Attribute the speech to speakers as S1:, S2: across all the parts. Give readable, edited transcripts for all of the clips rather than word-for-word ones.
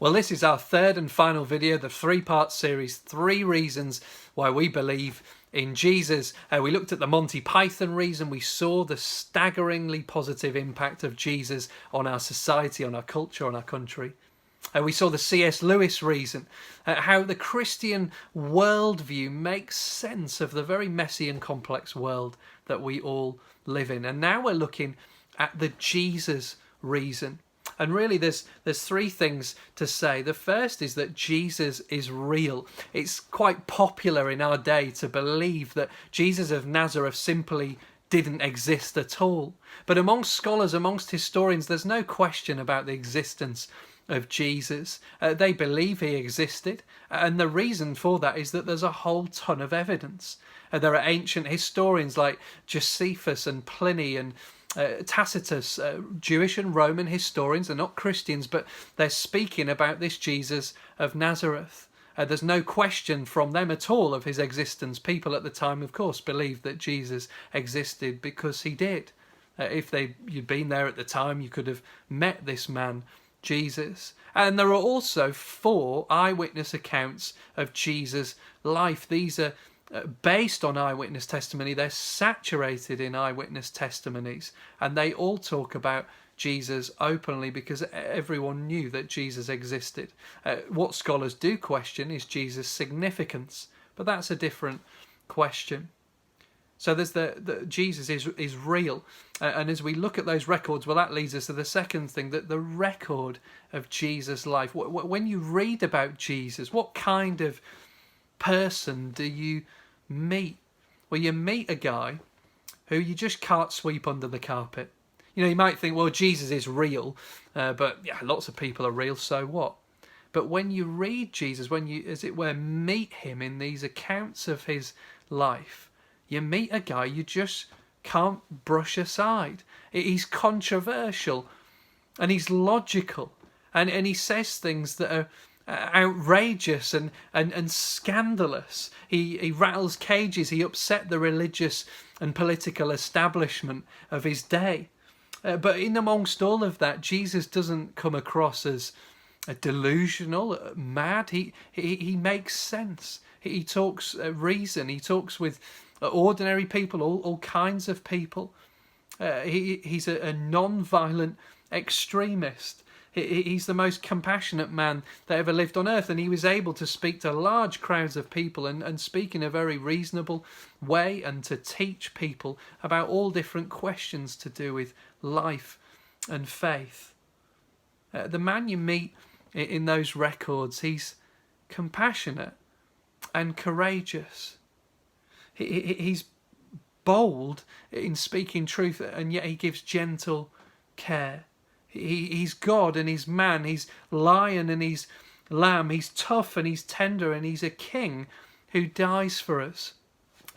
S1: Well, this is our third and final video, the three-part series, 3 reasons why we believe in Jesus. We looked at the Monty Python reason. We saw the staggeringly positive impact of Jesus on our society, on our culture, on our country. We saw the C.S. Lewis reason, how the Christian worldview makes sense of the very messy and complex world that we all live in. And now we're looking at the Jesus reason. And really there's 3 things to say. The first is that Jesus is real. It's quite popular in our day to believe that Jesus of Nazareth simply didn't exist at all. But amongst scholars, amongst historians, there's no question about the existence of Jesus. They believe he existed, and the reason for that is that there's a whole ton of evidence. There are ancient historians like Josephus and Pliny and Tacitus, Jewish and Roman historians. They're not Christians, but they're speaking about this Jesus of Nazareth. There's no question from them at all of his existence. People at the time, of course, believed that Jesus existed because he did. If you'd been there at the time, you could have met this man, Jesus. And there are also 4 eyewitness accounts of Jesus' life. These are based on eyewitness testimony. They're saturated in eyewitness testimonies, and they all talk about Jesus openly because everyone knew that Jesus existed. What scholars do question is Jesus' significance, but that's a different question. So there's the Jesus is real, and as we look at those records, well, that leads us to the second thing, that the record of Jesus' life. When you read about Jesus, what kind of person do you meet? Well, you meet a guy who you just can't sweep under the carpet. You know, you might think, well, Jesus is real, but yeah, lots of people are real, so what? But when you read Jesus, when you, as it were, meet him in these accounts of his life, you meet a guy you just can't brush aside. He's controversial, and he's logical, and he says things that are outrageous and scandalous. He rattles cages. He upset the religious and political establishment of his day. But in amongst all of that, Jesus doesn't come across as delusional, mad. He makes sense. He talks reason. He talks with ordinary people, all kinds of people. He's a non-violent extremist. He's the most compassionate man that ever lived on earth, and he was able to speak to large crowds of people and speak in a very reasonable way and to teach people about all different questions to do with life and faith. The man you meet in those records, he's compassionate and courageous. He's bold in speaking truth, and yet he gives gentle care. He's God and he's man. He's lion and he's lamb. He's tough and he's tender, and he's a king who dies for us.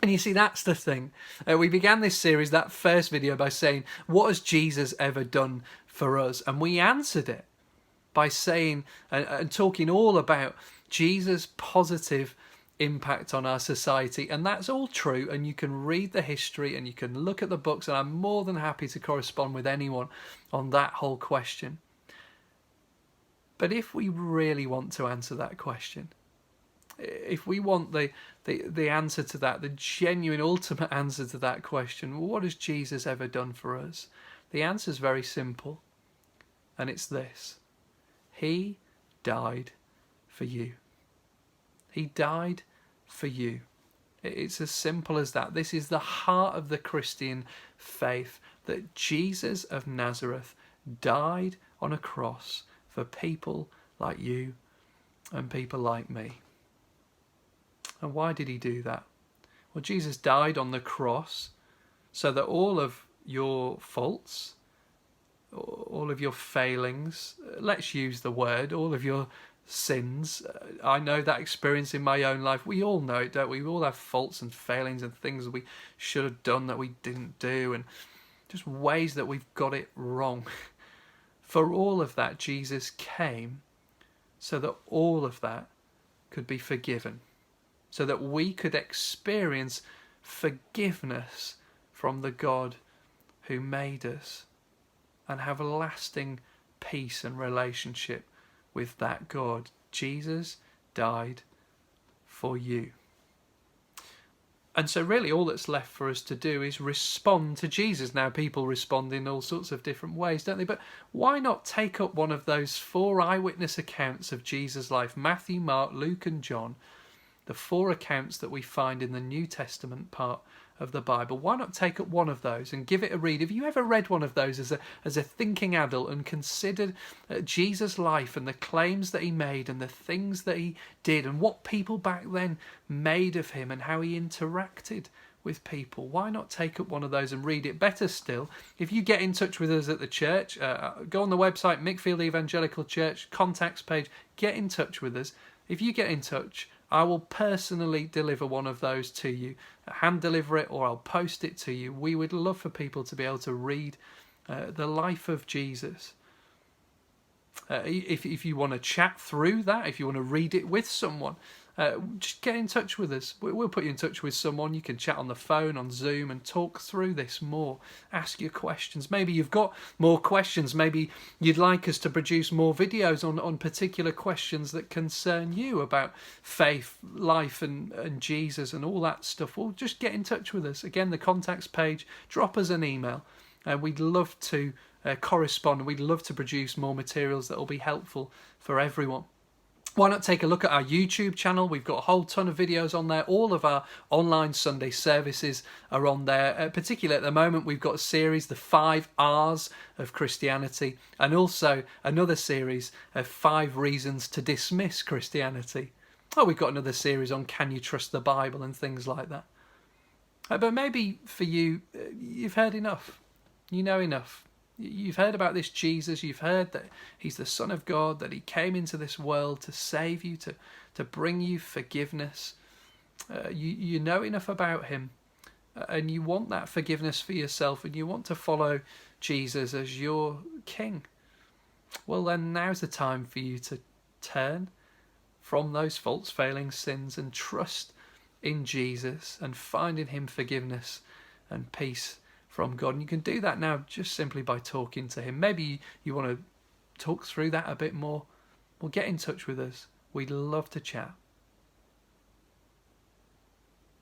S1: And you see, that's the thing. We began this series, that first video, by saying, what has Jesus ever done for us? And we answered it by saying and talking all about Jesus' positive impact on our society. And that's all true, and you can read the history and you can look at the books, and I'm more than happy to correspond with anyone on that whole question. But if we really want to answer that question, if we want the answer to that, the genuine ultimate answer to that question, what has Jesus ever done for us? The answer is very simple, and it's this: he died for you. He died for you. It's as simple as that. This is the heart of the Christian faith, that Jesus of Nazareth died on a cross for people like you and people like me. And why did he do that? Well, Jesus died on the cross so that all of your faults, all of your failings, let's use the word, all of your sins. I know that experience in my own life. We all know it, don't we? We all have faults and failings and things that we should have done that we didn't do, and just ways that we've got it wrong. For all of that, Jesus came so that all of that could be forgiven, so that we could experience forgiveness from the God who made us and have a lasting peace and relationship with that God. Jesus died for you. And so really all that's left for us to do is respond to Jesus. Now people respond in all sorts of different ways, don't they? But why not take up one of those 4 eyewitness accounts of Jesus' life? Matthew, Mark, Luke and John. The 4 accounts that we find in the New Testament part of the Bible. Why not take up one of those and give it a read? Have you ever read one of those as a thinking adult and considered Jesus' life and the claims that he made and the things that he did and what people back then made of him and how he interacted with people? Why not take up one of those and read it? Better still, if you get in touch with us at the church, go on the website, Mickfield Evangelical Church, contacts page, get in touch with us. If you get in touch, I will personally deliver one of those to you, hand deliver it, or I'll post it to you. We would love for people to be able to read the life of Jesus. If you want to chat through that, if you want to read it with someone, just get in touch with us. We'll put you in touch with someone. You can chat on the phone, on Zoom, and talk through this more. Ask your questions. Maybe you've got more questions. Maybe you'd like us to produce more videos on particular questions that concern you about faith, life, and Jesus and all that stuff. Well, just get in touch with us. Again, the contacts page. Drop us an email. We'd love to correspond. We'd love to produce more materials that will be helpful for everyone. Why not take a look at our YouTube channel? We've got a whole ton of videos on there. All of our online Sunday services are on there. Particularly at the moment, we've got a series, the 5 R's of Christianity, and also another series of 5 reasons to dismiss Christianity. Oh, we've got another series on can you trust the Bible and things like that. But maybe for you, you've heard enough. You know enough. You've heard about this Jesus. You've heard that he's the Son of God, that he came into this world to save you, to bring you forgiveness. You know enough about him, and you want that forgiveness for yourself, and you want to follow Jesus as your King. Well, then now's the time for you to turn from those false, failing sins and trust in Jesus and find in him forgiveness and peace from God. And you can do that now just simply by talking to him. Maybe you want to talk through that a bit more. Well, get in touch with us. We'd love to chat.